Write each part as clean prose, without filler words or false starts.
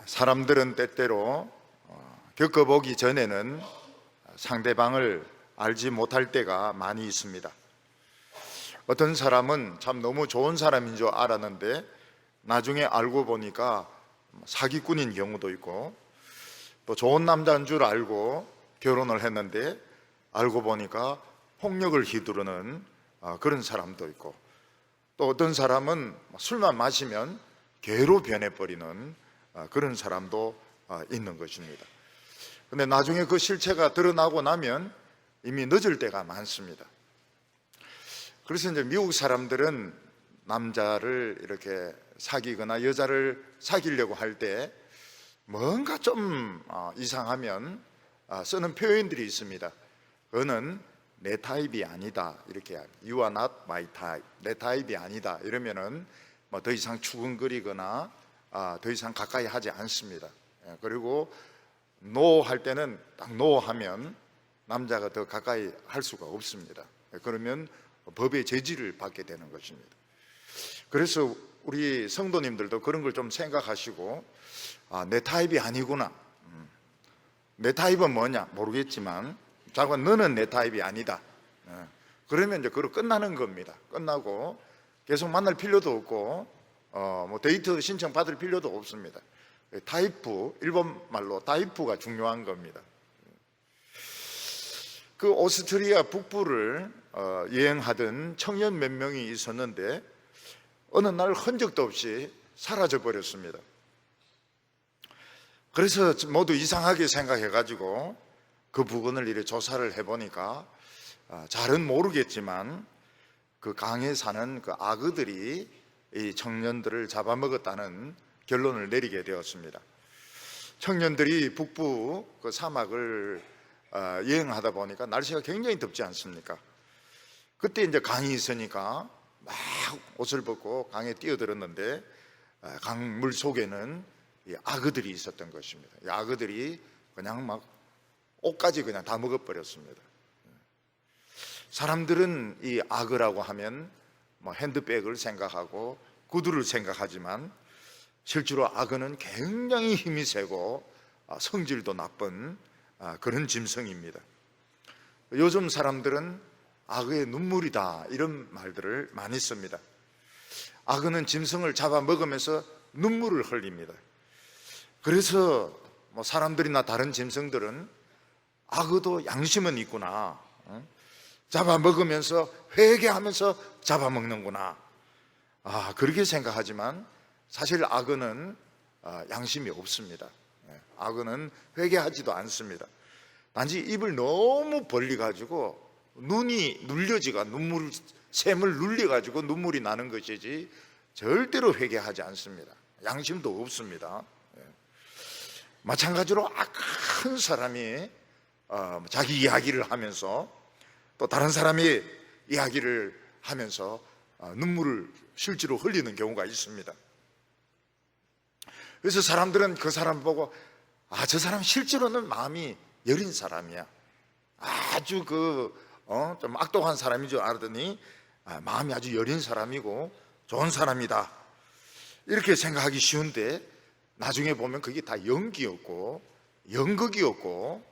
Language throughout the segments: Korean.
사람들은 때때로 겪어보기 전에는 상대방을 알지 못할 때가 많이 있습니다. 어떤 사람은 참 너무 좋은 사람인 줄 알았는데 나중에 알고 보니까 사기꾼인 경우도 있고, 또 좋은 남자인 줄 알고 결혼을 했는데 알고 보니까 폭력을 휘두르는 그런 사람도 있고, 또 어떤 사람은 술만 마시면 개로 변해버리는 그런 사람도 있는 것입니다. 그런데 나중에 그 실체가 드러나고 나면 이미 늦을 때가 많습니다. 그래서 이제 미국 사람들은 남자를 이렇게 사귀거나 여자를 사귀려고 할 때 뭔가 좀 이상하면 쓰는 표현들이 있습니다. 그거는 내 타입이 아니다, 이렇게 You are not my type, 내 타입이 아니다 이러면은 뭐 더 이상 추근거리거나 더 이상 가까이 하지 않습니다. 그리고 No 할 때는 딱 No 하면 남자가 더 가까이 할 수가 없습니다. 그러면 법의 제지를 받게 되는 것입니다. 그래서 우리 성도님들도 그런 걸 좀 생각하시고, 내 타입이 아니구나, 내 타입은 뭐냐 모르겠지만 자꾸 너는 내 타입이 아니다, 그러면 이제 그걸로 끝나는 겁니다. 끝나고 계속 만날 필요도 없고 뭐 데이트 신청 받을 필요도 없습니다. 타입부, 일본 말로 타입부가 중요한 겁니다. 그 오스트리아 북부를 여행하던 청년 몇 명이 있었는데 어느 날 흔적도 없이 사라져 버렸습니다. 그래서 모두 이상하게 생각해가지고 그 부근을 이렇게 조사를 해보니까 잘은 모르겠지만 그 강에 사는 그 악어들이 이 청년들을 잡아먹었다는 결론을 내리게 되었습니다. 청년들이 북부 그 사막을 여행하다 보니까 날씨가 굉장히 덥지 않습니까? 그때 이제 강이 있으니까 막 옷을 벗고 강에 뛰어들었는데 강물 속에는 이 악어들이 있었던 것입니다. 이 악어들이 그냥 막 옷까지 그냥 다 먹어버렸습니다. 사람들은 이 악어라고 하면 뭐 핸드백을 생각하고 구두를 생각하지만 실제로 악어는 굉장히 힘이 세고 성질도 나쁜 그런 짐승입니다. 요즘 사람들은 악어의 눈물이다 이런 말들을 많이 씁니다. 악어는 짐승을 잡아먹으면서 눈물을 흘립니다. 그래서 뭐 사람들이나 다른 짐승들은 악어도 양심은 있구나, 잡아먹으면서 회개하면서 잡아먹는구나, 그렇게 생각하지만 사실 악어는 양심이 없습니다. 악어는 회개하지도 않습니다. 단지 입을 너무 벌려가지고 눈이 눌려지가 샘을 눌려가지고 눈물이 나는 것이지 절대로 회개하지 않습니다. 양심도 없습니다. 마찬가지로 악한 사람이 자기 이야기를 하면서 또 다른 사람이 이야기를 하면서 눈물을 실제로 흘리는 경우가 있습니다. 그래서 사람들은 그 사람 보고 저 사람 실제로는 마음이 여린 사람이야, 아주 좀 악독한 사람인 줄 알았더니 마음이 아주 여린 사람이고 좋은 사람이다 이렇게 생각하기 쉬운데 나중에 보면 그게 다 연기였고 연극이었고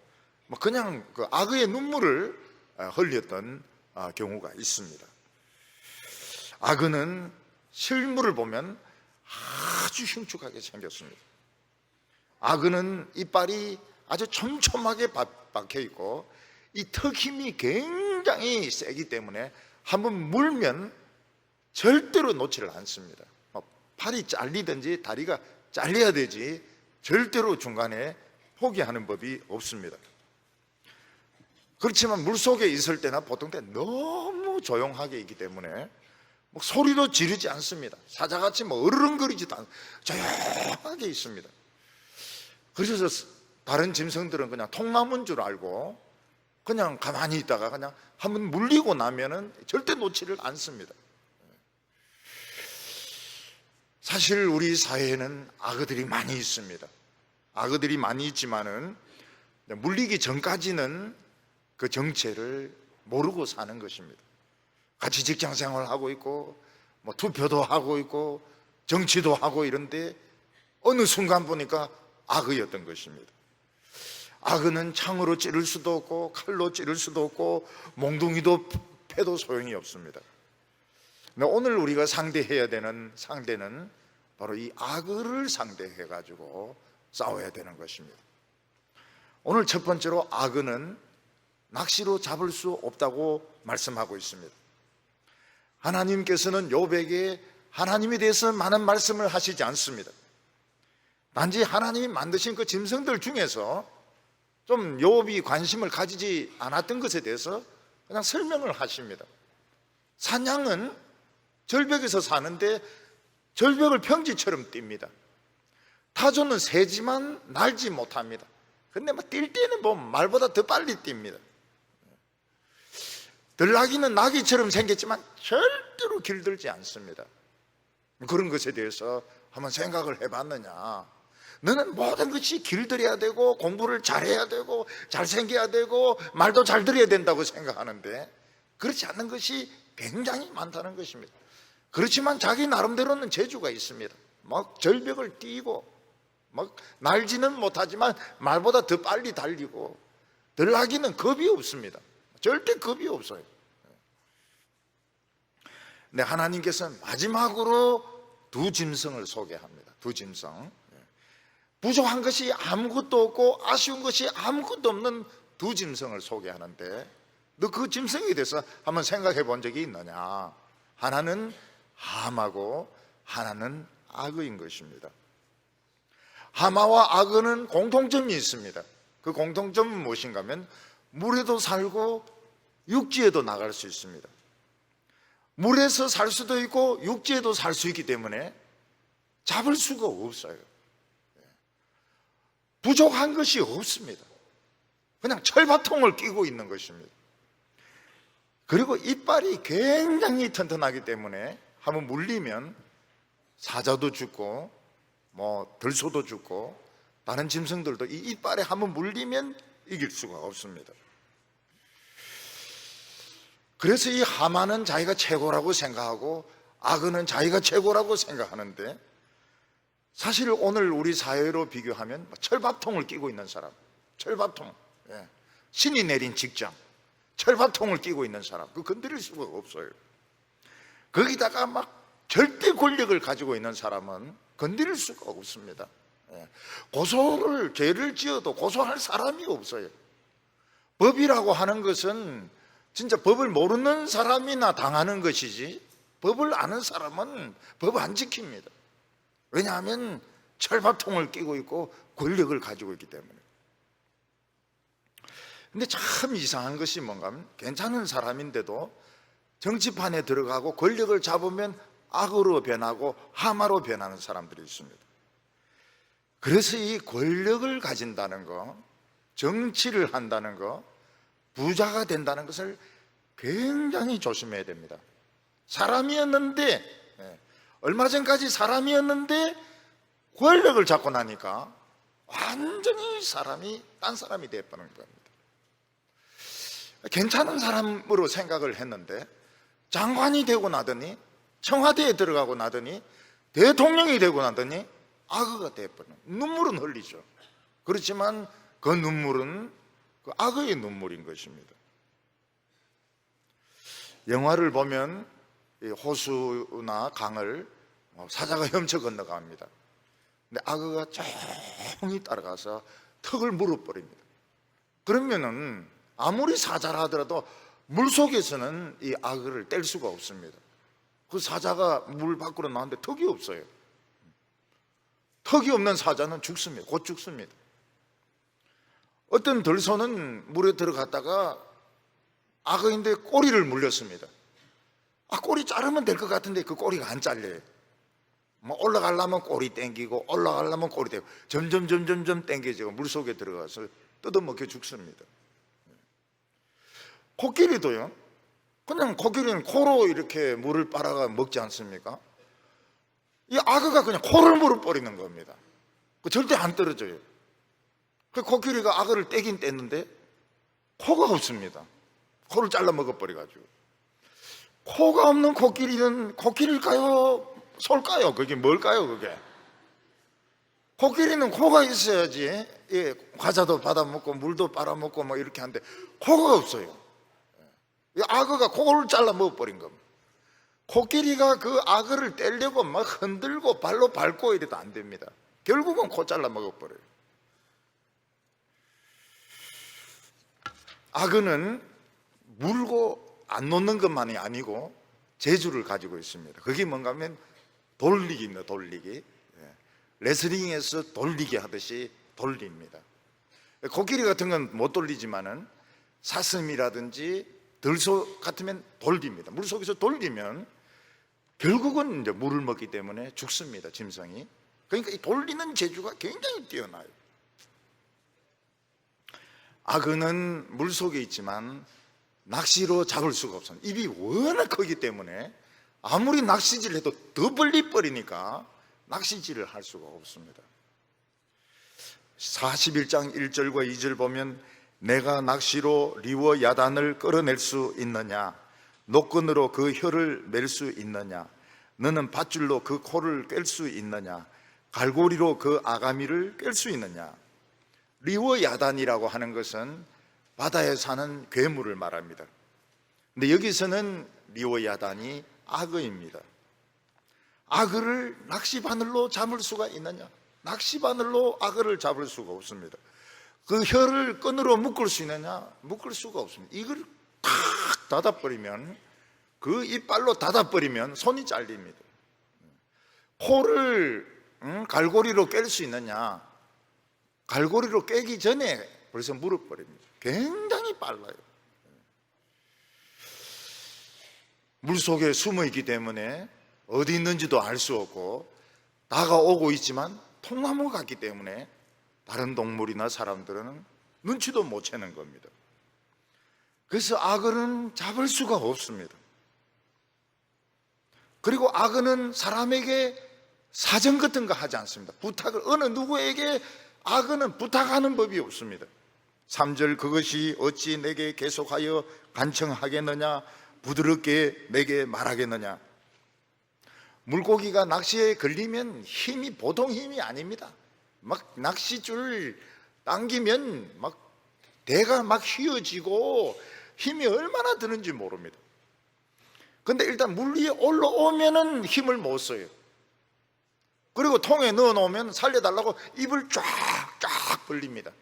뭐 그냥 그 악의 눈물을 흘렸던 경우가 있습니다. 악어는 실물을 보면 아주 흉측하게 생겼습니다. 악어는 이빨이 아주 촘촘하게 박혀 있고 이 턱 힘이 굉장히 세기 때문에 한번 물면 절대로 놓지를 않습니다. 팔이 잘리든지 다리가 잘려야 되지 절대로 중간에 포기하는 법이 없습니다. 그렇지만 물속에 있을 때나 보통 때 너무 조용하게 있기 때문에 뭐 소리도 지르지 않습니다. 사자같이 뭐 으르렁거리지도 않고 조용하게 있습니다. 그래서 다른 짐승들은 그냥 통나무인 줄 알고 그냥 가만히 있다가 그냥 한번 물리고 나면은 절대 놓지를 않습니다. 사실 우리 사회에는 악어들이 많이 있습니다. 악어들이 많이 있지만은 물리기 전까지는 그 정체를 모르고 사는 것입니다. 같이 직장 생활을 하고 있고 뭐 투표도 하고 있고 정치도 하고 이런데 어느 순간 보니까 악의였던 것입니다. 악의는 창으로 찌를 수도 없고 칼로 찌를 수도 없고 몽둥이도 패도 소용이 없습니다. 근데 오늘 우리가 상대해야 되는 상대는 바로 이 악의를 상대해 가지고 싸워야 되는 것입니다. 오늘 첫 번째로 악의는 낚시로 잡을 수 없다고 말씀하고 있습니다. 하나님께서는 욥에게 하나님에 대해서 많은 말씀을 하시지 않습니다. 단지 하나님이 만드신 그 짐승들 중에서 좀 욥이 관심을 가지지 않았던 것에 대해서 그냥 설명을 하십니다. 사냥은 절벽에서 사는데 절벽을 평지처럼 뜁니다. 타조는 새지만 날지 못합니다. 근데 뛸 때는 보면 말보다 더 빨리 뜁니다. 들나귀는 나귀처럼 생겼지만 절대로 길들지 않습니다. 그런 것에 대해서 한번 생각을 해봤느냐? 너는 모든 것이 길들여야 되고 공부를 잘해야 되고 잘생겨야 되고 말도 잘 들어야 된다고 생각하는데 그렇지 않는 것이 굉장히 많다는 것입니다. 그렇지만 자기 나름대로는 재주가 있습니다. 막 절벽을 뛰고 막 날지는 못하지만 말보다 더 빨리 달리고, 들나귀는 겁이 없습니다. 절대 겁이 없어요. 근데 하나님께서는 마지막으로 두 짐승을 소개합니다. 두 짐승. 부족한 것이 아무것도 없고 아쉬운 것이 아무것도 없는 두 짐승을 소개하는데, 너 그 짐승에 대해서 한번 생각해 본 적이 있느냐? 하나는 하마고 하나는 악어인 것입니다. 하마와 악어는 공통점이 있습니다. 그 공통점은 무엇인가 하면 물에도 살고 육지에도 나갈 수 있습니다. 물에서 살 수도 있고 육지에도 살 수 있기 때문에 잡을 수가 없어요. 부족한 것이 없습니다. 그냥 철밥통을 끼고 있는 것입니다. 그리고 이빨이 굉장히 튼튼하기 때문에 한번 물리면 사자도 죽고 들소도 죽고 다른 짐승들도 이 이빨에 한번 물리면 이길 수가 없습니다. 그래서 이 하마는 자기가 최고라고 생각하고 악어는 자기가 최고라고 생각하는데, 사실 오늘 우리 사회로 비교하면 철밥통을 끼고 있는 사람, 철밥통, 신이 내린 직장, 철밥통을 끼고 있는 사람, 그 건드릴 수가 없어요. 거기다가 막 절대 권력을 가지고 있는 사람은 건드릴 수가 없습니다. 죄를 지어도 고소할 사람이 없어요. 법이라고 하는 것은 진짜 법을 모르는 사람이나 당하는 것이지, 법을 아는 사람은 법 안 지킵니다. 왜냐하면 철밥통을 끼고 있고 권력을 가지고 있기 때문에. 근데 참 이상한 것이 뭔가 하면 괜찮은 사람인데도 정치판에 들어가고 권력을 잡으면 악으로 변하고 하마로 변하는 사람들이 있습니다. 그래서 이 권력을 가진다는 거, 정치를 한다는 거, 부자가 된다는 것을 굉장히 조심해야 됩니다. 사람이었는데, 얼마 전까지 사람이었는데 권력을 잡고 나니까 완전히 딴 사람이 되어버리는 겁니다. 괜찮은 사람으로 생각을 했는데 장관이 되고 나더니, 청와대에 들어가고 나더니, 대통령이 되고 나더니 악어가 되어버리는, 눈물은 흘리죠. 그렇지만 그 눈물은 그 악어의 눈물인 것입니다. 영화를 보면 호수나 강을 사자가 헤엄쳐 건너갑니다. 근데 악어가 조용히 따라가서 턱을 물어버립니다. 그러면은 아무리 사자라 하더라도 물속에서는 이 악어를 뗄 수가 없습니다. 그 사자가 물 밖으로 나왔는데 턱이 없어요. 턱이 없는 사자는 죽습니다. 곧 죽습니다. 어떤 들소는 물에 들어갔다가 악어인데 꼬리를 물렸습니다. 꼬리 자르면 될 것 같은데 그 꼬리가 안 잘려요. 올라가려면 꼬리 땡기고 올라가려면 꼬리 땡기고 점점 땡겨지고 물속에 들어가서 뜯어먹혀 죽습니다. 코끼리도요, 그냥 코끼리는 코로 이렇게 물을 빨아가 먹지 않습니까? 이 악어가 그냥 코를 물어버리는 겁니다. 절대 안 떨어져요. 그 코끼리가 악어를 떼긴 뗐는데 코가 없습니다. 코를 잘라 먹어버려가지고. 코가 없는 코끼리는 코끼리일까요? 솔까요? 그게 뭘까요? 그게 코끼리는 코가 있어야지 과자도 받아먹고 물도 빨아먹고 뭐 이렇게 하는데 코가 없어요. 악어가 코를 잘라 먹어버린 겁니다. 코끼리가 그 악어를 떼려고 막 흔들고 발로 밟고 이래도 안 됩니다. 결국은 코 잘라 먹어버려요. 악어는 물고 안 놓는 것만이 아니고 재주를 가지고 있습니다. 그게 뭔가 하면 돌리기입니다. 돌리기. 레슬링에서 돌리기 하듯이 돌립니다. 코끼리 같은 건 못 돌리지만은 사슴이라든지 들소 같으면 돌립니다. 물속에서 돌리면 결국은 이제 물을 먹기 때문에 죽습니다. 짐승이. 그러니까 이 돌리는 재주가 굉장히 뛰어나요. 악어는 물속에 있지만 낚시로 잡을 수가 없습니다. 입이 워낙 크기 때문에 아무리 낚시질을 해도 더 벌리버리니까 낚시질을 할 수가 없습니다. 41장 1절과 2절 보면 내가 낚시로 리워 야단을 끌어낼 수 있느냐, 노끈으로 그 혀를 맬 수 있느냐, 너는 밧줄로 그 코를 꿰 수 있느냐, 갈고리로 그 아가미를 꿰 수 있느냐. 리워 야단이라고 하는 것은 바다에 사는 괴물을 말합니다. 근데 여기서는 리워 야단이 악어입니다. 악어를 낚시바늘로 잡을 수가 있느냐? 낚시바늘로 악어를 잡을 수가 없습니다. 그 혀를 끈으로 묶을 수 있느냐? 묶을 수가 없습니다. 이걸 탁 닫아버리면, 그 이빨로 닫아버리면 손이 잘립니다. 코를 갈고리로 깰 수 있느냐? 갈고리로 깨기 전에 벌써 물어버립니다. 굉장히 빨라요. 물속에 숨어 있기 때문에 어디 있는지도 알 수 없고 다가오고 있지만 통나무 같기 때문에 다른 동물이나 사람들은 눈치도 못 채는 겁니다. 그래서 악어는 잡을 수가 없습니다. 그리고 악어는 사람에게 사정 같은 거 하지 않습니다. 부탁을 어느 누구에게 악어는 부탁하는 법이 없습니다. 3절 그것이 어찌 내게 계속하여 간청하겠느냐, 부드럽게 내게 말하겠느냐. 물고기가 낚시에 걸리면 힘이 보통 힘이 아닙니다. 막 낚시줄 당기면 막 대가 막 휘어지고 힘이 얼마나 드는지 모릅니다. 근데 일단 물 위에 올라오면은 힘을 못 써요. 그리고 통에 넣어 놓으면 살려달라고 입을 쫙쫙 벌립니다.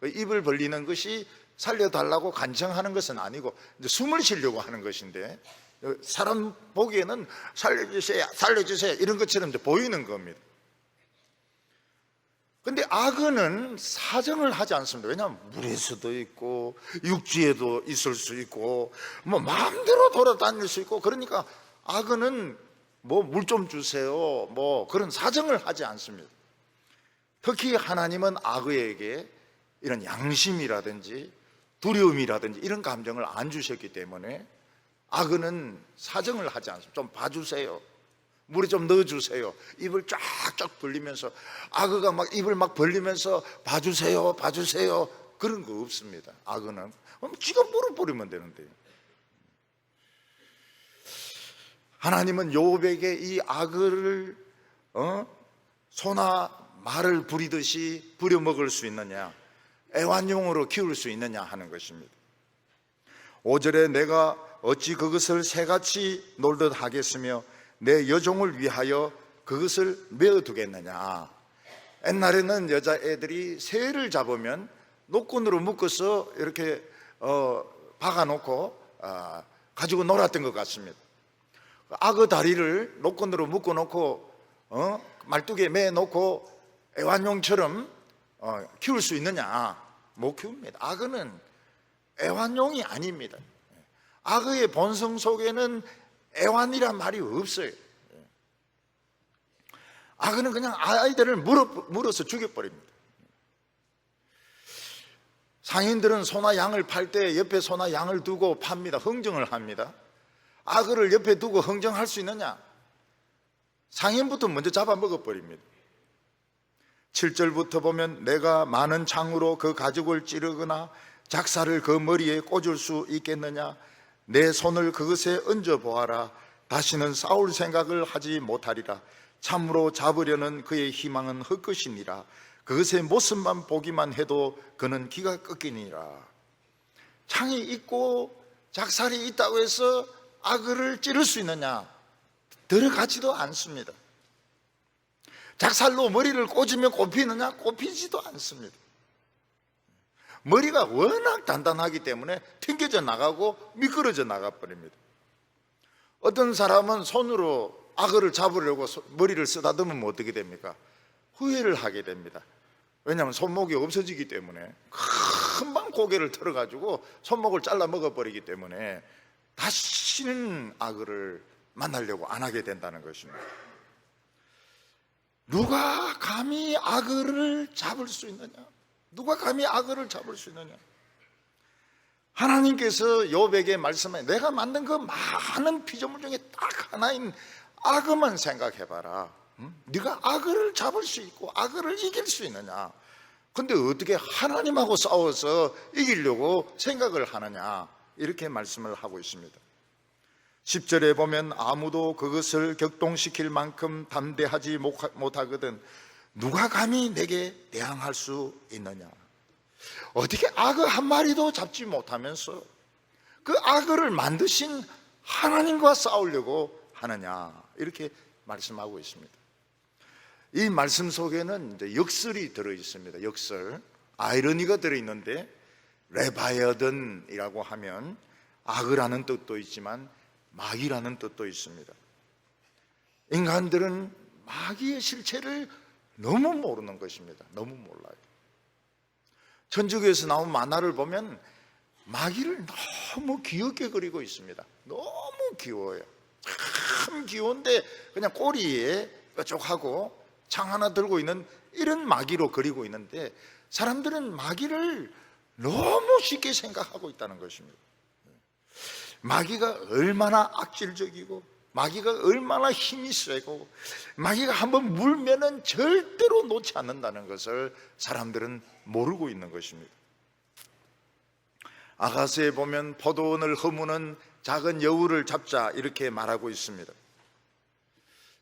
입을 벌리는 것이 살려달라고 간청하는 것은 아니고 이제 숨을 쉬려고 하는 것인데, 사람 보기에는 살려주세요, 살려주세요 이런 것처럼 이제 보이는 겁니다. 근데 악어는 사정을 하지 않습니다. 왜냐하면 물에서도 있고 육지에도 있을 수 있고 뭐 마음대로 돌아다닐 수 있고, 그러니까 악어는 뭐 물 좀 주세요 뭐 그런 사정을 하지 않습니다. 특히 하나님은 악어에게 이런 양심이라든지 두려움이라든지 이런 감정을 안 주셨기 때문에 악어는 사정을 하지 않습니다. 좀 봐주세요, 물에 좀 넣어주세요. 입을 쫙쫙 벌리면서, 악어가 막 입을 막 벌리면서 봐주세요 봐주세요 그런 거 없습니다. 악어는 지가 물어버리면 되는데요. 하나님은 욥에게 이 악어를 소나 말을 부리듯이 부려먹을 수 있느냐, 애완용으로 키울 수 있느냐 하는 것입니다. 5절에 내가 어찌 그것을 새같이 놀듯 하겠으며 내 여종을 위하여 그것을 메어두겠느냐. 옛날에는 여자애들이 새를 잡으면 노끈으로 묶어서 이렇게 박아놓고 가지고 놀았던 것 같습니다. 악어 다리를 노끈으로 묶어놓고 말뚝에 매놓고 애완용처럼 키울 수 있느냐? 못 키웁니다. 악어는 애완용이 아닙니다. 악어의 본성 속에는 애완이란 말이 없어요. 악어는 그냥 아이들을 물어서 죽여버립니다. 상인들은 소나 양을 팔 때 옆에 소나 양을 두고 팝니다. 흥정을 합니다. 악어를 옆에 두고 흥정할 수 있느냐? 상인부터 먼저 잡아먹어버립니다. 7절부터 보면 내가 많은 창으로 그 가죽을 찌르거나 작사를 그 머리에 꽂을 수 있겠느냐? 내 손을 그것에 얹어 보아라. 다시는 싸울 생각을 하지 못하리라. 참으로 잡으려는 그의 희망은 헛것이니라. 그것의 모습만 보기만 해도 그는 기가 꺾이니라. 창이 있고 작살이 있다고 해서 악어를 찌를 수 있느냐? 들어가지도 않습니다. 작살로 머리를 꽂으면 꼽히느냐? 꼽히지도 않습니다. 머리가 워낙 단단하기 때문에 튕겨져 나가고 미끄러져 나가버립니다. 어떤 사람은 손으로 악어를 잡으려고 머리를 쓰다듬으면 어떻게 됩니까? 후회를 하게 됩니다. 왜냐하면 손목이 없어지기 때문에 금방 고개를 틀어가지고 손목을 잘라 먹어버리기 때문에 다시는 악어를 만나려고 안 하게 된다는 것입니다. 누가 감히 악어를 잡을 수 있느냐? 누가 감히 악어를 잡을 수 있느냐? 하나님께서 욥에게 말씀해, 내가 만든 그 많은 피조물 중에 딱 하나인 악어만 생각해봐라. 네가 악어를 잡을 수 있고 악어를 이길 수 있느냐? 근데 어떻게 하나님하고 싸워서 이기려고 생각을 하느냐? 이렇게 말씀을 하고 있습니다. 10절에 보면 아무도 그것을 격동시킬 만큼 담대하지 못하거든 누가 감히 내게 대항할 수 있느냐? 어떻게 악어 한 마리도 잡지 못하면서 그 악어를 만드신 하나님과 싸우려고 하느냐? 이렇게 말씀하고 있습니다. 이 말씀 속에는 이제 역설이 들어있습니다. 역설, 아이러니가 들어있는데, 레바이어든이라고 하면 악어라는 뜻도 있지만 마귀라는 뜻도 있습니다. 인간들은 마귀의 실체를 너무 모르는 것입니다. 너무 몰라요. 천주교에서 나온 만화를 보면 마귀를 너무 귀엽게 그리고 있습니다. 너무 귀여워요. 참 귀여운데 그냥 꼬리에 뾰족하고 창 하나 들고 있는 이런 마귀로 그리고 있는데, 사람들은 마귀를 너무 쉽게 생각하고 있다는 것입니다. 마귀가 얼마나 악질적이고 마귀가 얼마나 힘이 세고 마귀가 한번 물면은 절대로 놓지 않는다는 것을 사람들은 모르고 있는 것입니다. 아가서에 보면 포도원을 허무는 작은 여우를 잡자 이렇게 말하고 있습니다.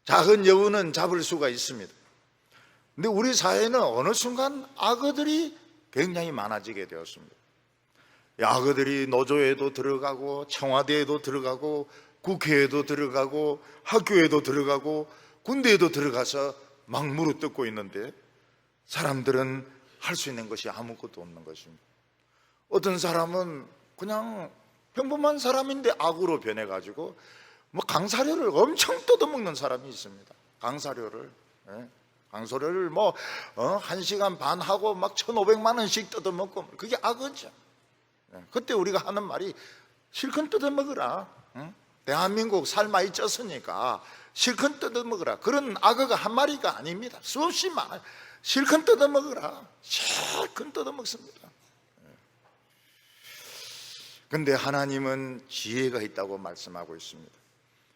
작은 여우는 잡을 수가 있습니다. 근데 우리 사회는 어느 순간 악어들이 굉장히 많아지게 되었습니다. 악어들이 노조에도 들어가고 청와대에도 들어가고 국회에도 들어가고 학교에도 들어가고 군대에도 들어가서 막 물어뜯고 있는데, 사람들은 할 수 있는 것이 아무것도 없는 것입니다. 어떤 사람은 그냥 평범한 사람인데 악으로 변해가지고 뭐 강사료를 엄청 뜯어먹는 사람이 있습니다. 강사료를. 강사료를 뭐 1시간 반 하고 막 1,500만 원씩 뜯어먹고, 그게 악어죠. 그때 우리가 하는 말이 실컷 뜯어먹으라. 대한민국 살 많이 쪘으니까 실컷 뜯어먹으라. 그런 악어가 한 마리가 아닙니다. 수없이 많아요. 실컷 뜯어먹으라. 실컷 뜯어먹습니다. 근데 하나님은 지혜가 있다고 말씀하고 있습니다.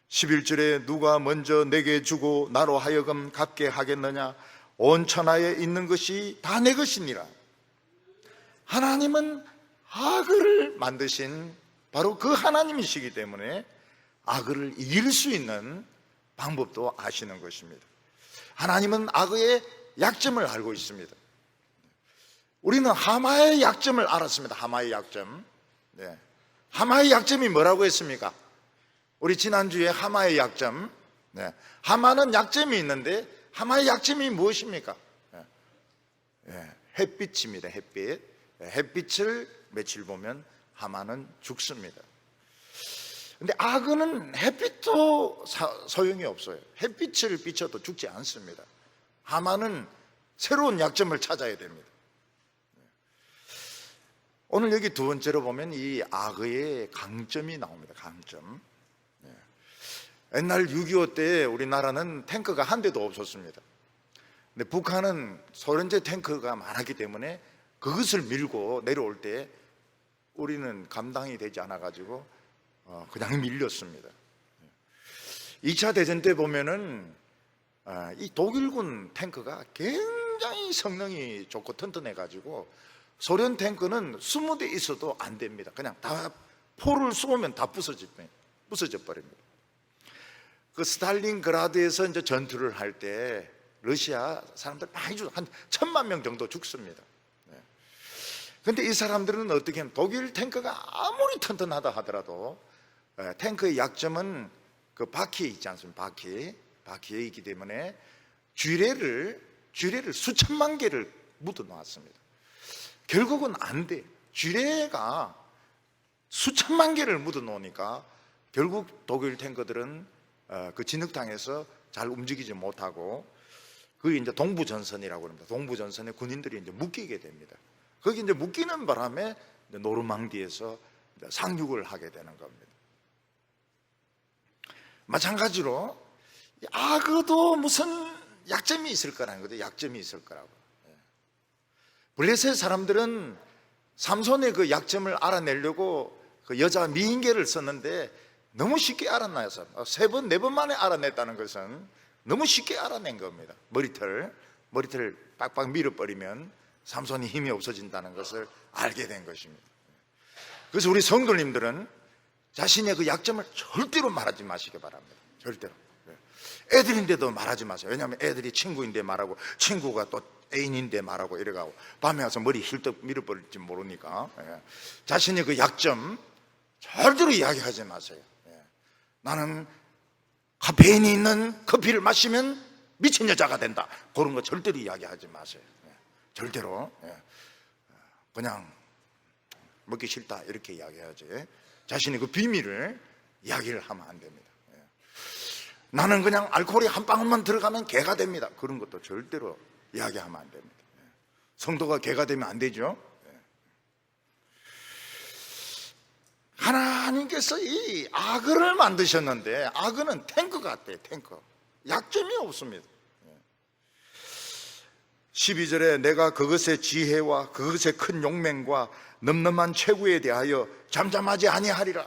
11절에 누가 먼저 내게 주고 나로 하여금 갚게 하겠느냐? 온 천하에 있는 것이 다 내 것이니라. 하나님은 악을 만드신 바로 그 하나님이시기 때문에 악을 이길 수 있는 방법도 아시는 것입니다. 하나님은 악의 약점을 알고 있습니다. 우리는 하마의 약점을 알았습니다. 하마의 약점. 네. 하마의 약점이 뭐라고 했습니까? 우리 지난주에 하마의 약점. 네. 하마는 약점이 있는데 하마의 약점이 무엇입니까? 네. 햇빛입니다. 햇빛. 햇빛을 며칠 보면 하마는 죽습니다. 근데 악어는 햇빛도 소용이 없어요. 햇빛을 비춰도 죽지 않습니다. 하마는 새로운 약점을 찾아야 됩니다. 오늘 여기 두 번째로 보면 이 악어의 강점이 나옵니다. 강점. 옛날 6.25 때 우리나라는 탱크가 한 대도 없었습니다. 근데 북한은 소련제 탱크가 많았기 때문에 그것을 밀고 내려올 때 우리는 감당이 되지 않아가지고 그냥 밀렸습니다. 2차 대전 때 보면은 이 독일군 탱크가 굉장히 성능이 좋고 튼튼해가지고 소련 탱크는 20대 있어도 안 됩니다. 그냥 다 포를 쏘면 다 부서져 버립니다. 그 스탈린그라드에서 이제 전투를 할 때 러시아 사람들 많이 한 1000만 명 정도 죽습니다. 그런데 이 사람들은 어떻게 하면 독일 탱크가 아무리 튼튼하다 하더라도 탱크의 약점은 그 바퀴에 있지 않습니까? 바퀴에 있기 때문에 쥐레를 수천만 개를 묻어 놓았습니다. 결국은 안 돼. 쥐레가 수천만 개를 묻어 놓으니까 결국 독일 탱크들은 그 진흙탕에서 잘 움직이지 못하고 그게 이제 동부전선이라고 합니다. 동부전선에 군인들이 이제 묶이게 됩니다. 거기 이제 묶이는 바람에 노르망디에서 상륙을 하게 되는 겁니다. 마찬가지로 아그도 무슨 약점이 있을 거라는 거죠. 약점이 있을 거라고. 블레셋 사람들은 삼손의 그 약점을 알아내려고 그 여자 미인계를 썼는데 너무 쉽게 알아내요. 3번, 4번 만에 알아냈다는 것은 너무 쉽게 알아낸 겁니다. 머리털 빡빡 밀어버리면 삼손이 힘이 없어진다는 것을 알게 된 것입니다. 그래서 우리 성도님들은 자신의 그 약점을 절대로 말하지 마시기 바랍니다. 절대로. 애들인데도 말하지 마세요. 왜냐하면 애들이 친구인데 말하고 친구가 또 애인인데 말하고 이래가고 밤에 와서 머리 힐떡 밀어버릴지 모르니까 자신의 그 약점 절대로 이야기하지 마세요. 나는 카페인이 있는 커피를 마시면 미친 여자가 된다. 그런 거 절대로 이야기하지 마세요. 절대로. 그냥 먹기 싫다 이렇게 이야기해야지 자신의 그 비밀을 이야기를 하면 안 됩니다. 나는 그냥 알코올이 한 방울만 들어가면 개가 됩니다. 그런 것도 절대로 이야기하면 안 됩니다. 성도가 개가 되면 안 되죠. 하나님께서 이 악을 만드셨는데 악은 탱크 같아요. 탱크. 약점이 없습니다. 12절에 내가 그것의 지혜와 그것의 큰 용맹과 넘넘한 체구에 대하여 잠잠하지 아니하리라.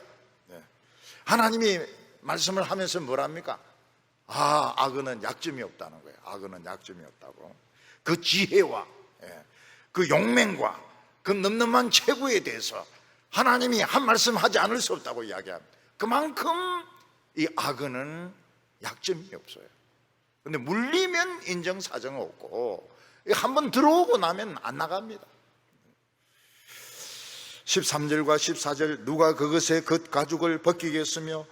하나님이 말씀을 하면서 뭐랍니까? 악은 약점이 없다는 거예요. 악은 약점이 없다고. 그 지혜와 그 용맹과 그 넘넘한 체구에 대해서 하나님이 한 말씀 하지 않을 수 없다고 이야기합니다. 그만큼 이 악은 약점이 없어요. 근데 물리면 인정사정 없고 한번 들어오고 나면 안 나갑니다. 13절과 14절 누가 그것의 겉가죽을 벗기겠으며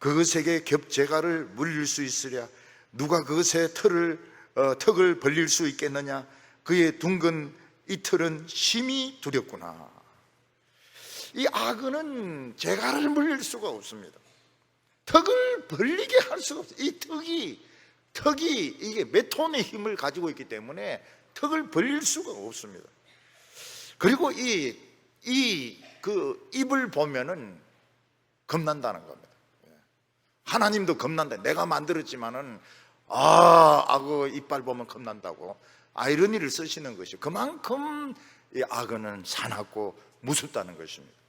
그것에게 겹재갈을 물릴 수 있으랴. 누가 그것의 턱을 벌릴 수 있겠느냐. 그의 둥근 이틀은 심히 두렵구나. 이 악은 재갈을 물릴 수가 없습니다. 턱을 벌리게 할 수가 없어요. 이 턱이 이게 몇 톤의 힘을 가지고 있기 때문에 턱을 벌릴 수가 없습니다. 그리고 그 입을 보면은 겁난다는 겁니다. 하나님도 겁난다. 내가 만들었지만은 악어 이빨 보면 겁난다고 아이러니를 쓰시는 것이 그만큼 이 악어는 사납고 무섭다는 것입니다.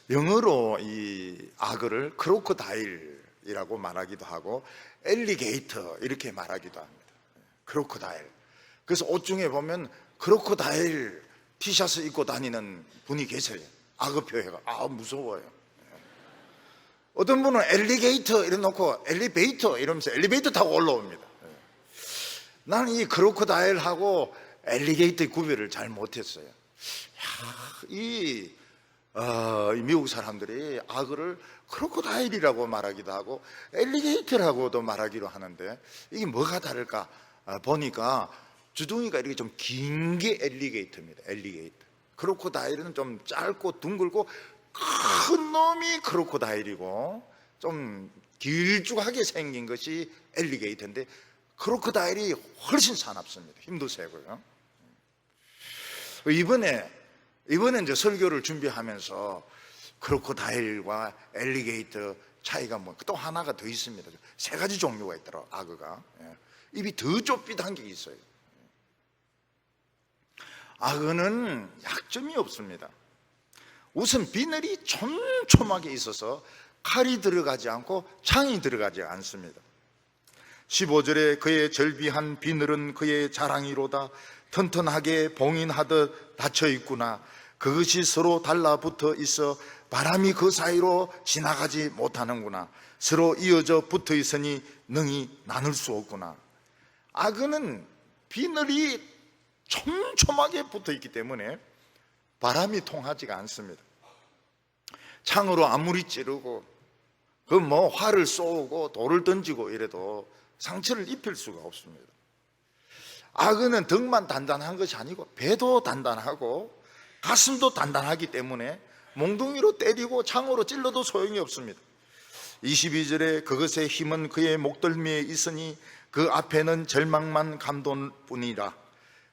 영어로 이 악어를 크로코다일이라고 말하기도 하고 엘리게이터 이렇게 말하기도 합니다. 크로코다일. 그래서 옷 중에 보면 크로코다일 티셔츠 입고 다니는 분이 계세요. 악어 표해가 무서워요. 어떤 분은 엘리게이터 이래 놓고 엘리베이터 이러면서 엘리베이터 타고 올라옵니다. 나는 이 크로코다일하고 엘리게이터의 구별을 잘 못했어요. 이 미국 사람들이 악어를 크로코다일이라고 말하기도 하고 엘리게이터라고도 말하기로 하는데 이게 뭐가 다를까 보니까 주둥이가 이렇게 좀 긴 게 엘리게이터입니다. 엘리게이터. 크로코다일은 좀 짧고 둥글고 큰 놈이 크로코다일이고 좀 길쭉하게 생긴 것이 엘리게이터인데 크로코다일이 훨씬 사납습니다. 힘도 세고요. 이번에 이제 설교를 준비하면서 크로코다일과 엘리게이터 차이가 또 하나가 더 있습니다. 3가지 종류가 있더라고요. 악어가 입이 더 좁빗한 게 있어요. 악어는 약점이 없습니다. 우선 비늘이 촘촘하게 있어서 칼이 들어가지 않고 창이 들어가지 않습니다. 15절에 그의 절비한 비늘은 그의 자랑이로다. 튼튼하게 봉인하듯 닫혀 있구나. 그것이 서로 달라붙어 있어 바람이 그 사이로 지나가지 못하는구나. 서로 이어져 붙어 있으니 능히 나눌 수 없구나. 악어는 비늘이 촘촘하게 붙어 있기 때문에 바람이 통하지가 않습니다. 창으로 아무리 찌르고 그 뭐 활을 쏘고 돌을 던지고 이래도 상처를 입힐 수가 없습니다. 악어는 등만 단단한 것이 아니고 배도 단단하고 가슴도 단단하기 때문에 몽둥이로 때리고 창으로 찔러도 소용이 없습니다. 22절에 그것의 힘은 그의 목덜미에 있으니 그 앞에는 절망만 감돈뿐이라.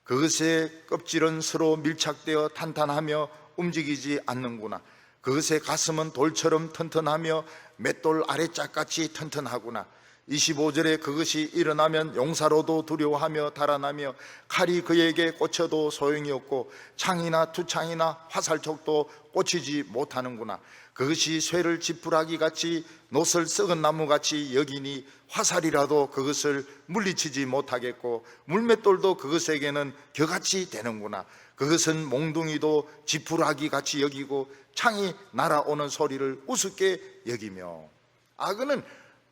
그것의 껍질은 서로 밀착되어 탄탄하며 움직이지 않는구나. 그것의 가슴은 돌처럼 튼튼하며 맷돌 아래짝같이 튼튼하구나. 25절에 그것이 일어나면 용사로도 두려워하며 달아나며 칼이 그에게 꽂혀도 소용이 없고 창이나 투창이나 화살촉도 꽂히지 못하는구나. 그것이 쇠를 지푸라기 같이 노슬 썩은 나무같이 여기니 화살이라도 그것을 물리치지 못하겠고 물맷돌도 그것에게는 겨같이 되는구나. 그것은 몽둥이도 지푸라기 같이 여기고 창이 날아오는 소리를 우습게 여기며. 악어는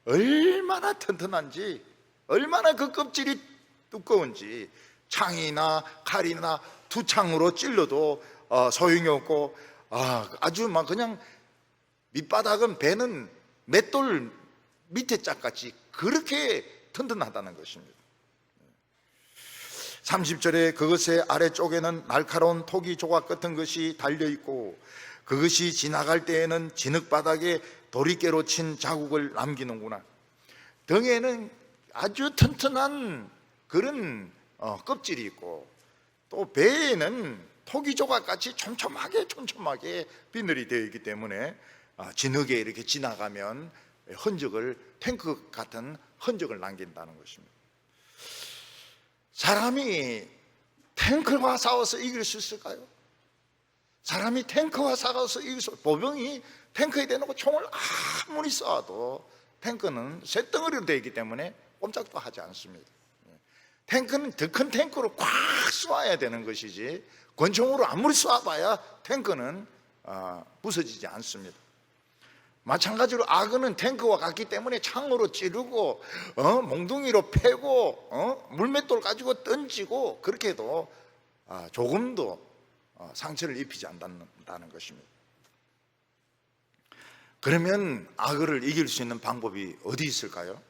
얼마나 튼튼한지, 얼마나 그 껍질이 두꺼운지 창이나 칼이나 투창으로 찔러도 소용이 없고 아주 막 그냥 밑바닥은 배는 맷돌 밑에 짝같이 그렇게 튼튼하다는 것입니다. 30절에 그것의 아래쪽에는 날카로운 토기 조각 같은 것이 달려있고 그것이 지나갈 때에는 진흙바닥에 도리깨로 친 자국을 남기는구나. 등에는 아주 튼튼한 그런 껍질이 있고 또 배에는 토기 조각같이 촘촘하게 비늘이 되어 있기 때문에 진흙에 이렇게 지나가면 흔적을, 탱크 같은 흔적을 남긴다는 것입니다. 사람이 탱크와 싸워서 이길 수 있을까요? 사람이 탱크와 싸워서 이길 수, 보병이 탱크에 대놓고 총을 아무리 쏴도 탱크는 쇳덩어리로 되어 있기 때문에 꼼짝도 하지 않습니다. 탱크는 더 큰 탱크로 꽉 쏴야 되는 것이지 권총으로 아무리 쏴봐야 탱크는 부서지지 않습니다. 마찬가지로 악어는 탱크와 같기 때문에 창으로 찌르고 몽둥이로 패고 물맷돌 가지고 던지고 그렇게 해도 조금도 상처를 입히지 않는다는 것입니다. 그러면 악어를 이길 수 있는 방법이 어디 있을까요?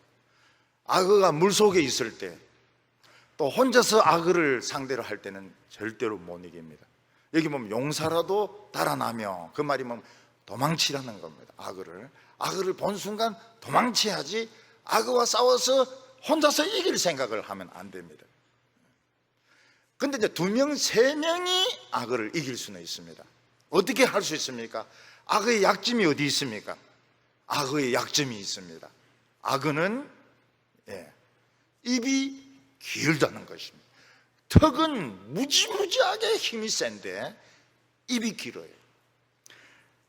악어가 물속에 있을 때 또 혼자서 악어를 상대로 할 때는 절대로 못 이깁니다. 여기 보면 용사라도 달아나며 그 말이 뭐 도망치라는 겁니다. 악어를 본 순간 도망쳐야지 악어와 싸워서 혼자서 이길 생각을 하면 안 됩니다. 근데 이제 2명, 3명이 악어를 이길 수는 있습니다. 어떻게 할 수 있습니까? 악어의 약점이 어디 있습니까? 악어의 약점이 있습니다. 악어는 입이 길다는 것입니다. 턱은 무지무지하게 힘이 센데 입이 길어요.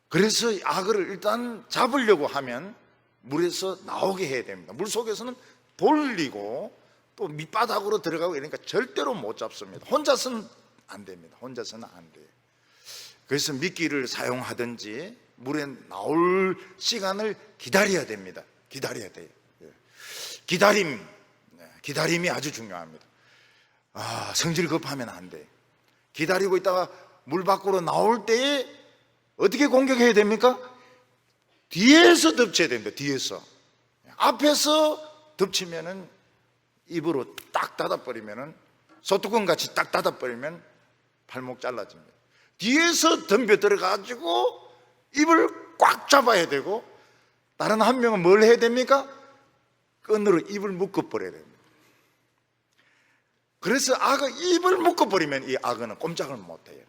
그래서 악어를 일단 잡으려고 하면 물에서 나오게 해야 됩니다. 물속에서는 돌리고 또 밑바닥으로 들어가고 이러니까 절대로 못 잡습니다. 혼자서는 안 됩니다. 혼자서는 안 돼요. 그래서 미끼를 사용하든지 물에 나올 시간을 기다려야 됩니다. 기다려야 돼요. 기다림이 아주 중요합니다. 성질 급하면 안 돼. 기다리고 있다가 물 밖으로 나올 때에 어떻게 공격해야 됩니까? 뒤에서 덮쳐야 됩니다. 뒤에서. 앞에서 덮치면은 입으로 딱 닫아버리면은 소뚜껑 같이 딱 닫아버리면 발목 잘라집니다. 뒤에서 덤벼 들어가지고 입을 꽉 잡아야 되고 다른 한 명은 뭘 해야 됩니까? 끈으로 입을 묶어버려야 됩니다. 그래서 악어 입을 묶어버리면 이 악어는 꼼짝을 못해요.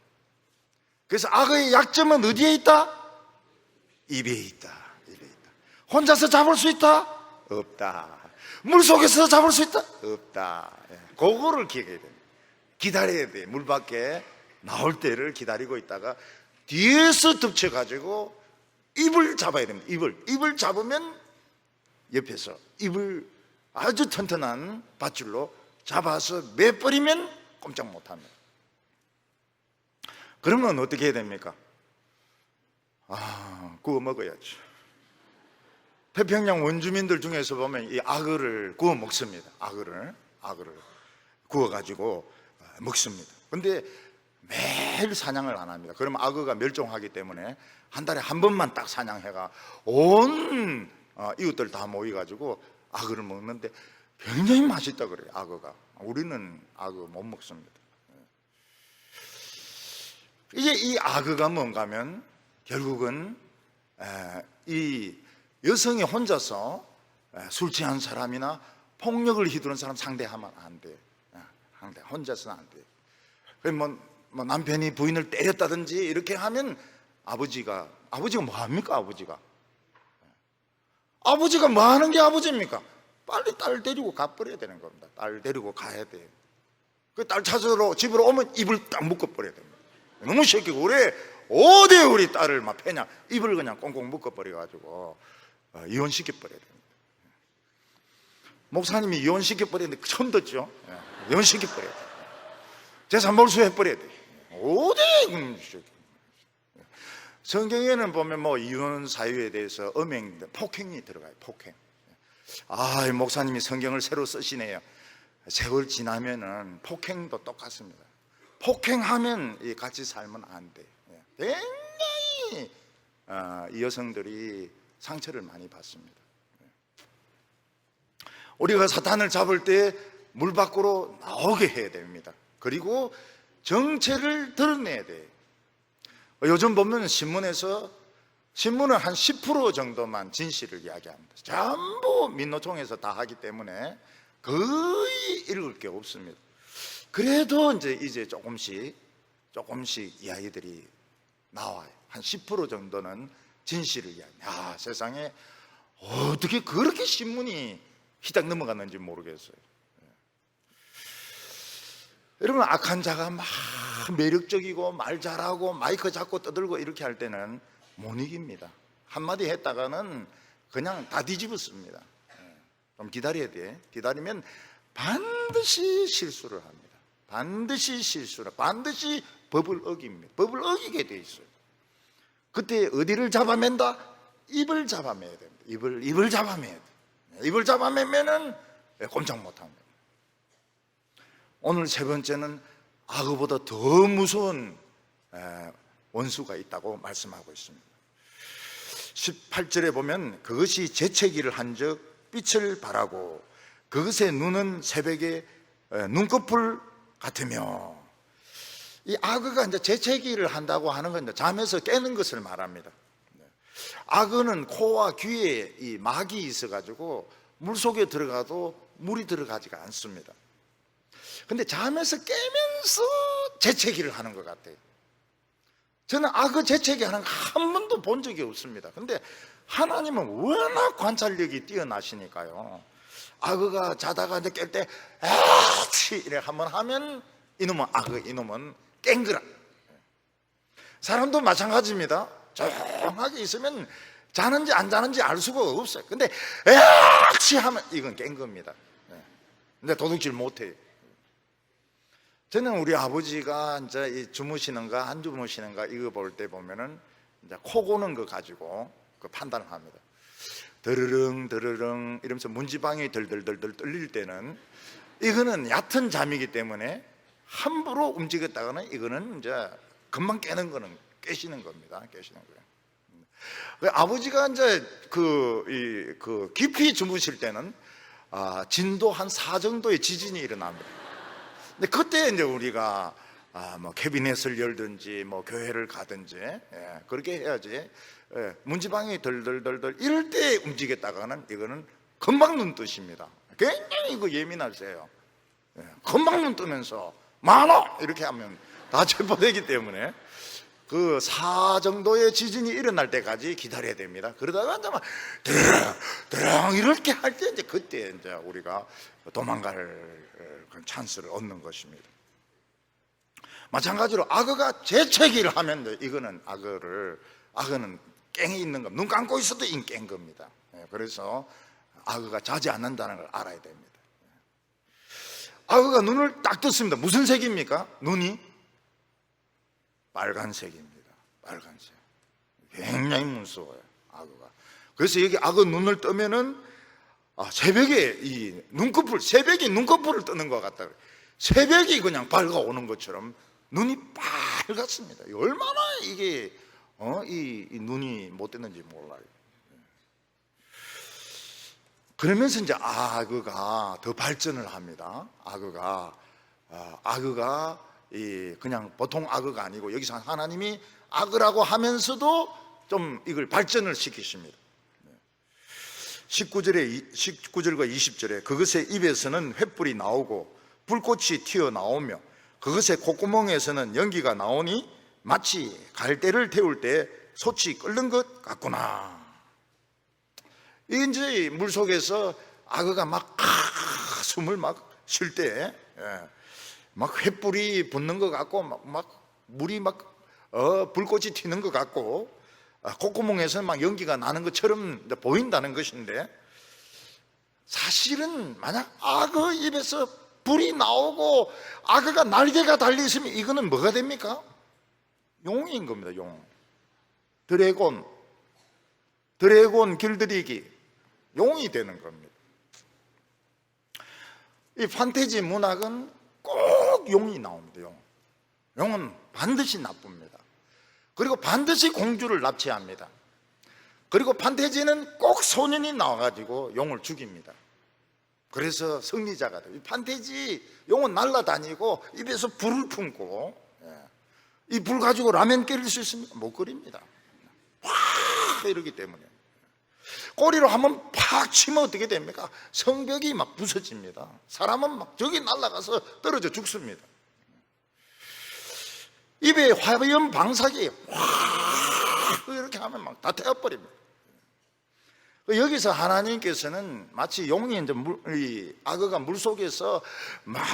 그래서 악어의 약점은 어디에 있다? 입에 있다. 혼자서 잡을 수 있다? 없다. 물속에서 잡을 수 있다? 없다. 그거를 기억해야 됩니다. 기다려야 돼. 물 밖에 나올 때를 기다리고 있다가 뒤에서 덮쳐가지고 입을 잡아야 됩니다. 입을 잡으면 옆에서 입을 아주 튼튼한 밧줄로 잡아서 매버리면 꼼짝 못합니다. 그러면 어떻게 해야 됩니까? 구워 먹어야죠. 태평양 원주민들 중에서 보면 이 악어를 구워 먹습니다. 악어를 구워가지고 먹습니다. 근데 매일 사냥을 안 합니다. 그러면 악어가 멸종하기 때문에 한 달에 한 번만 딱 사냥해가 온 이웃들 다 모여가지고 악어를 먹는데 굉장히 맛있다 그래요. 악어가. 우리는 악어 못 먹습니다. 이제 이 악어가 뭔가 하면 결국은 이 여성이 혼자서 술 취한 사람이나 폭력을 휘두른 사람 상대하면 안 돼. 혼자서는 안 돼. 그럼 뭐 남편이 부인을 때렸다든지 이렇게 하면 아버지가 뭐 합니까? 아버지가 뭐 하는 게 아버지입니까? 빨리 딸 데리고 가버려야 되는 겁니다. 딸 데리고 가야 돼요. 그 딸 찾으러 집으로 오면 입을 딱 묶어버려야 됩니다. 너무 새끼고 그래. 어디 우리 딸을 막 패냐? 입을 그냥 꽁꽁 묶어버려가지고 이혼시켜버려야 됩니다. 목사님이 이혼시켜버렸는데 처음 듣죠? 이혼시켜버려야 돼요. 재산 몰수해버려야 돼요. 어디 성경에는 보면 뭐 이혼 사유에 대해서 폭행이 들어가요. 폭행. 목사님이 성경을 새로 쓰시네요. 세월 지나면은 폭행도 똑같습니다. 폭행하면 같이 살면 안 돼. 굉장히 이 여성들이 상처를 많이 받습니다. 우리가 사탄을 잡을 때 물 밖으로 나오게 해야 됩니다. 그리고 정체를 드러내야 돼요. 요즘 보면 신문은 한 10% 정도만 진실을 이야기합니다. 전부 민노총에서 다 하기 때문에 거의 읽을 게 없습니다. 그래도 이제 조금씩 이야기들이 나와요. 한 10% 정도는 진실을 이야기해요. 세상에 어떻게 그렇게 신문이 휘딱 넘어갔는지 모르겠어요. 여러분, 악한 자가 막 매력적이고 말 잘하고 마이크 잡고 떠들고 이렇게 할 때는 못 이깁니다. 한마디 했다가는 그냥 다 뒤집었습니다. 좀 기다려야 돼. 기다리면 반드시 실수를 합니다. 반드시 법을 어깁니다. 법을 어기게 돼 있어요. 그때 어디를 잡아맨다? 입을 잡아매야 됩니다. 입을 잡아매야 돼. 입을 잡아매면은 꼼짝 못 합니다. 오늘 세 번째는 악어보다 더 무서운 원수가 있다고 말씀하고 있습니다. 18절에 보면 그것이 재채기를 한즉 빛을 발하고 그것의 눈은 새벽에 눈꺼풀 같으며, 이 악어가 이제 재채기를 한다고 하는 건 잠에서 깨는 것을 말합니다. 악어는 코와 귀에 이 막이 있어가지고 물속에 들어가도 물이 들어가지가 않습니다. 근데 잠에서 깨면서 재채기를 하는 것 같아요. 저는 악어 재채기 하는 거 한 번도 본 적이 없습니다. 근데 하나님은 워낙 관찰력이 뛰어나시니까요, 악어가 자다가 이제 깰 때 아치 이렇게 한번 하면 이놈은 악어, 이놈은 깬 거라. 사람도 마찬가지입니다. 조용하게 있으면 자는지 안 자는지 알 수가 없어요. 근데 아치 하면 이건 깬 겁니다. 근데 도둑질 못해요. 저는 우리 아버지가 이제 주무시는가 안 주무시는가 이거 볼 때 보면은 이제 코 고는 거 가지고 그 판단을 합니다. 드르릉 이러면서 문지방이 덜덜덜 떨릴 때는 이거는 얕은 잠이기 때문에 함부로 움직였다가는 이거는 이제 금방 깨시는 겁니다. 깨시는 거예요. 아버지가 이제 그 깊이 주무실 때는 진도 한 4 정도의 지진이 일어납니다. 근데 그때 이제 우리가 뭐 캐비넷을 열든지 뭐 교회를 가든지 그렇게 해야지. 문지방이 덜덜덜 이럴 때 움직였다가는 이거는 금방 눈 뜨십니다. 굉장히 이거 예민하세요. 금방 눈 뜨면서 많아 이렇게 하면 다 체포되기 때문에 그 4 정도의 지진이 일어날 때까지 기다려야 됩니다. 그러다가 이제 막 드릉 이렇게 할 때 이제 그때 이제 우리가 도망갈 찬스를 얻는 것입니다. 마찬가지로 악어가 재채기를 하면 이거는 악어는 깽이 있는 겁니다. 눈 감고 있어도 깬 겁니다. 그래서 악어가 자지 않는다는 걸 알아야 됩니다. 악어가 눈을 딱 떴습니다. 무슨 색입니까? 눈이 빨간색입니다. 빨간색. 굉장히 무서워요, 악어가. 그래서 여기 악어 눈을 뜨면은 새벽에 이 눈꺼풀, 새벽이 눈꺼풀을 뜨는 것 같다. 새벽이 그냥 밝아오는 것처럼 눈이 빨갛습니다. 얼마나 이게 이 눈이 못 뜨는지 몰라요. 그러면서 이제 악어가 더 발전을 합니다. 악어가 그냥 보통 악어가 아니고 여기서 하나님이 악어라고 하면서도 좀 이걸 발전을 시키십니다. 19절과 20절에 그것의 입에서는 횃불이 나오고 불꽃이 튀어나오며 그것의 콧구멍에서는 연기가 나오니 마치 갈대를 태울 때 솥이 끓는 것 같구나. 이제 물속에서 악어가 막 숨을 막 쉴 때 막 횃불이 붙는 것 같고 막 물이 막 불꽃이 튀는 것 같고 콧구멍에서는 막 연기가 나는 것처럼 보인다는 것인데, 사실은 만약 악어 입에서 불이 나오고 악어가 날개가 달려있으면 이거는 뭐가 됩니까? 용인 겁니다. 용. 드래곤 길들이기, 용이 되는 겁니다. 이 판타지 문학은 꼭 용이 나옵니다. 용은 반드시 나쁩니다. 그리고 반드시 공주를 납치합니다. 그리고 판타지는 꼭 소년이 나와가지고 용을 죽입니다. 그래서 승리자가 돼요. 이 판타지 용은 날아다니고 입에서 불을 품고, 이 불 가지고 라면 끓일 수 있습니까? 못 끓입니다. 확 이러기 때문에. 꼬리로 한번 팍 치면 어떻게 됩니까? 성벽이 막 부서집니다. 사람은 막 저기 날아가서 떨어져 죽습니다. 입에 화염 방사기 확 이렇게 하면 막 다 태워버립니다. 여기서 하나님께서는 마치 용이 이제 악어가 물 속에서 막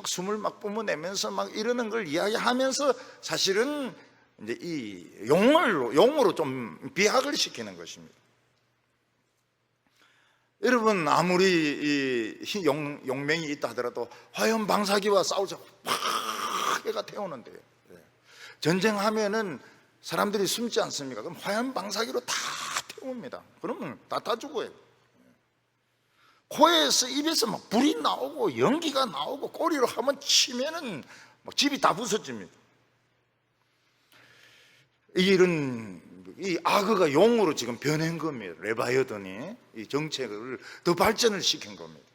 숨을 막 뿜어내면서 막 이러는 걸 이야기하면서 사실은 이제 이 용으로 좀 비학을 시키는 것입니다. 여러분, 아무리 이 용맹이 있다 하더라도 화염 방사기와 싸우자 팍 해가 태우는데요. 전쟁하면은 사람들이 숨지 않습니까? 그럼 화염 방사기로 다 태웁니다. 그러면 다 죽어요. 코에서 입에서 막 불이 나오고 연기가 나오고 꼬리로 한번 치면은 막 집이 다 부서집니다. 이 악어가 용으로 지금 변한 겁니다. 레바이어던이 이 정책을 더 발전을 시킨 겁니다.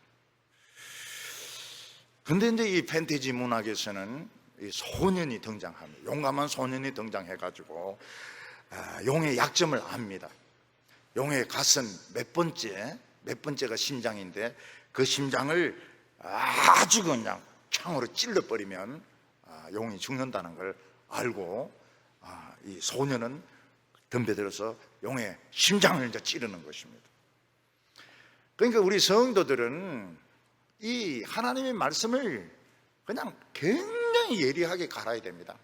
그런데 이제 이 판타지 문학에서는 이 소년이 등장합니다. 용감한 소년이 등장해가지고 용의 약점을 압니다. 용의 가슴 몇 번째가 심장인데 그 심장을 아주 그냥 창으로 찔러버리면 용이 죽는다는 걸 알고 이 소년은 덤벼들어서 용의 심장을 이제 찌르는 것입니다. 그러니까 우리 성도들은 이 하나님의 말씀을 그냥 굉장히 예리하게 갈아야 됩니다.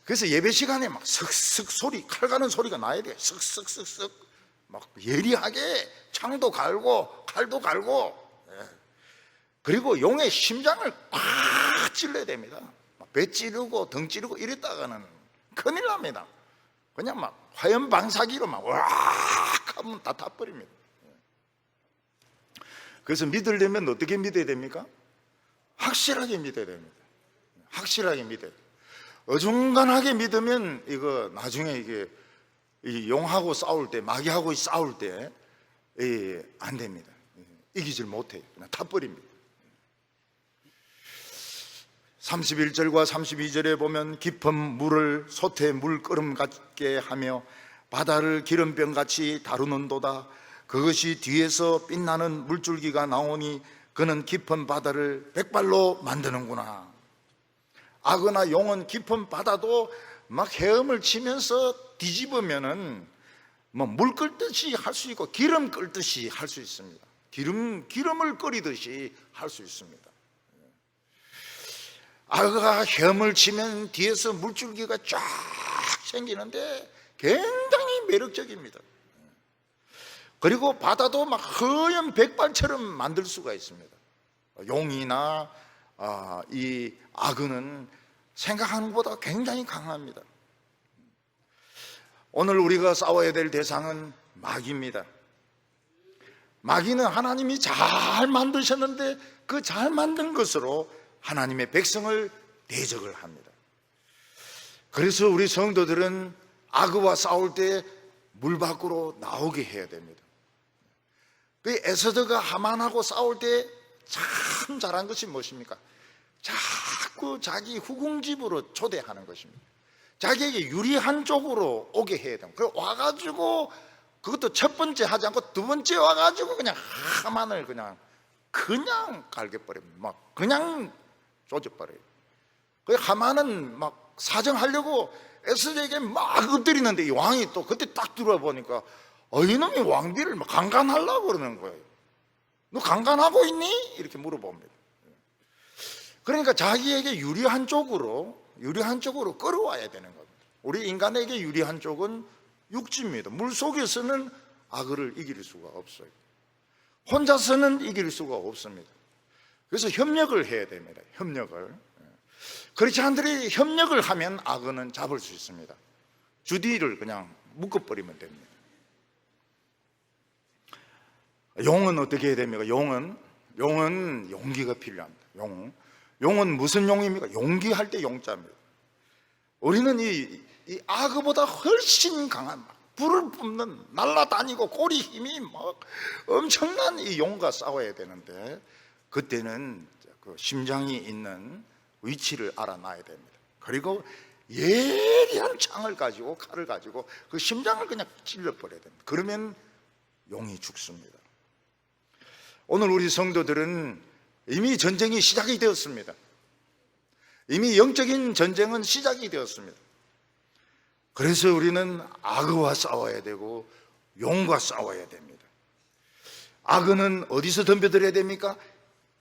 그래서 예배 시간에 막 슥슥 소리, 칼 가는 소리가 나야 돼요. 슥슥슥슥 막 예리하게 창도 갈고 칼도 갈고, 그리고 용의 심장을 팍 찔러야 됩니다. 배 찌르고 등 찌르고 이랬다가는 큰일 납니다. 그냥 막 화염 방사기로 막 와악 하면 다 타버립니다. 그래서 믿으려면 어떻게 믿어야 됩니까? 확실하게 믿어야 됩니다. 확실하게 믿어야 돼요. 어중간하게 믿으면 이거 나중에 이게 이 용하고 싸울 때, 마귀하고 싸울 때 안 됩니다. 이기질 못해요. 그냥 타버립니다. 31절과 32절에 보면 깊은 물을 솥에 물끓음 같게 하며 바다를 기름병같이 다루는도다. 그것이 뒤에서 빛나는 물줄기가 나오니 그는 깊은 바다를 백발로 만드는구나. 악어나 용은 깊은 바다도 막 헤엄을 치면서 뒤집으면은 뭐 물 끓듯이 할 수 있고 기름 끓듯이 할 수 있습니다. 기름을 끓이듯이 할 수 있습니다. 악어가 헤엄을 치면 뒤에서 물줄기가 쫙 생기는데 굉장히 매력적입니다. 그리고 바다도 막 허연 백발처럼 만들 수가 있습니다. 용이나 이 악어는 생각하는 것보다 굉장히 강합니다. 오늘 우리가 싸워야 될 대상은 마귀입니다. 마귀는 하나님이 잘 만드셨는데 그 잘 만든 것으로 하나님의 백성을 대적을 합니다. 그래서 우리 성도들은 악과 싸울 때 물 밖으로 나오게 해야 됩니다. 그 에서드가 하만하고 싸울 때 참 잘한 것이 무엇입니까? 자꾸 자기 후궁집으로 초대하는 것입니다. 자기에게 유리한 쪽으로 오게 해야 됩니다. 그래서 와가지고 그것도 첫 번째 하지 않고 두 번째 와가지고 그냥 하만을 그냥 갈겨버립니다. 막 그냥 조져버려요. 그 하만은 막 사정하려고 에스더에게 막 엎드리는데 이 왕이 또 그때 딱 들어와 보니까 이놈이 왕비를 막 강간하려고 그러는 거예요. 너 강간하고 있니? 이렇게 물어봅니다. 그러니까 자기에게 유리한 쪽으로 끌어와야 되는 겁니다. 우리 인간에게 유리한 쪽은 육지입니다. 물속에서는 악을 이길 수가 없어요. 혼자서는 이길 수가 없습니다. 그래서 협력을 해야 됩니다. 협력을. 그렇지 않더라도 협력을 하면 악어는 잡을 수 있습니다. 주디를 그냥 묶어버리면 됩니다. 용은 어떻게 해야 됩니까? 용은 용기가 필요합니다. 용은 무슨 용입니까? 용기할 때 용자입니다. 우리는 이 악어보다 훨씬 강한 불을 뿜는 날아다니고 꼬리 힘이 막 엄청난 이 용과 싸워야 되는데 그때는 그 심장이 있는 위치를 알아놔야 됩니다. 그리고 예리한 창을 가지고 칼을 가지고 그 심장을 그냥 찔러버려야 됩니다. 그러면 용이 죽습니다. 오늘 우리 성도들은 이미 전쟁이 시작이 되었습니다. 이미 영적인 전쟁은 시작이 되었습니다. 그래서 우리는 악어와 싸워야 되고 용과 싸워야 됩니다. 악어는 어디서 덤벼들어야 됩니까?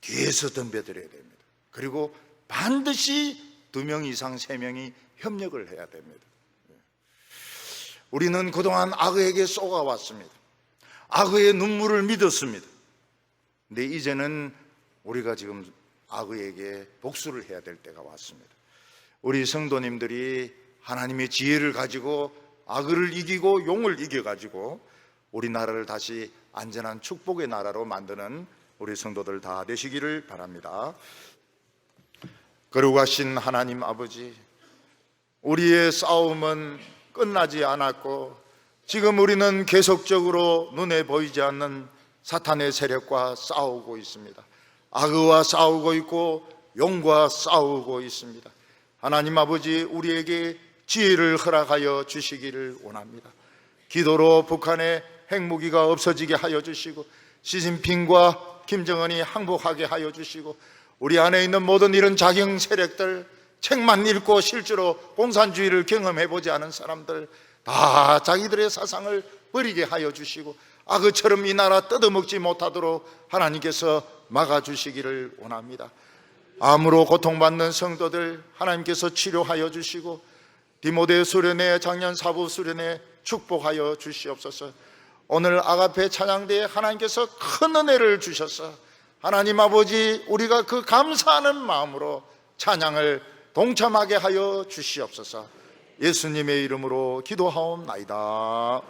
뒤에서 덤벼들어야 됩니다. 그리고 반드시 2명 이상 3명이 협력을 해야 됩니다. 우리는 그동안 악어에게 쏘아왔습니다. 악어의 눈물을 믿었습니다. 근데 이제는 우리가 지금 악어에게 복수를 해야 될 때가 왔습니다. 우리 성도님들이 하나님의 지혜를 가지고 악어를 이기고 용을 이겨가지고 우리나라를 다시 안전한 축복의 나라로 만드는 우리 성도들 다 되시기를 바랍니다. 거룩하신 하나님 아버지, 우리의 싸움은 끝나지 않았고 지금 우리는 계속적으로 눈에 보이지 않는 사탄의 세력과 싸우고 있습니다. 악어와 싸우고 있고 용과 싸우고 있습니다. 하나님 아버지, 우리에게 지혜를 허락하여 주시기를 원합니다. 기도로 북한의 핵무기가 없어지게 하여 주시고 시진핑과 김정은이 항복하게 하여 주시고 우리 안에 있는 모든 이런 자경 세력들, 책만 읽고 실제로 공산주의를 경험해보지 않은 사람들 다 자기들의 사상을 버리게 하여 주시고 악어처럼 이 나라 뜯어먹지 못하도록 하나님께서 막아주시기를 원합니다. 암으로 고통받는 성도들 하나님께서 치료하여 주시고 디모데 수련회, 작년 사부 수련회 축복하여 주시옵소서. 오늘 아가페 찬양대에 하나님께서 큰 은혜를 주셔서 하나님 아버지, 우리가 그 감사하는 마음으로 찬양을 동참하게 하여 주시옵소서. 예수님의 이름으로 기도하옵나이다.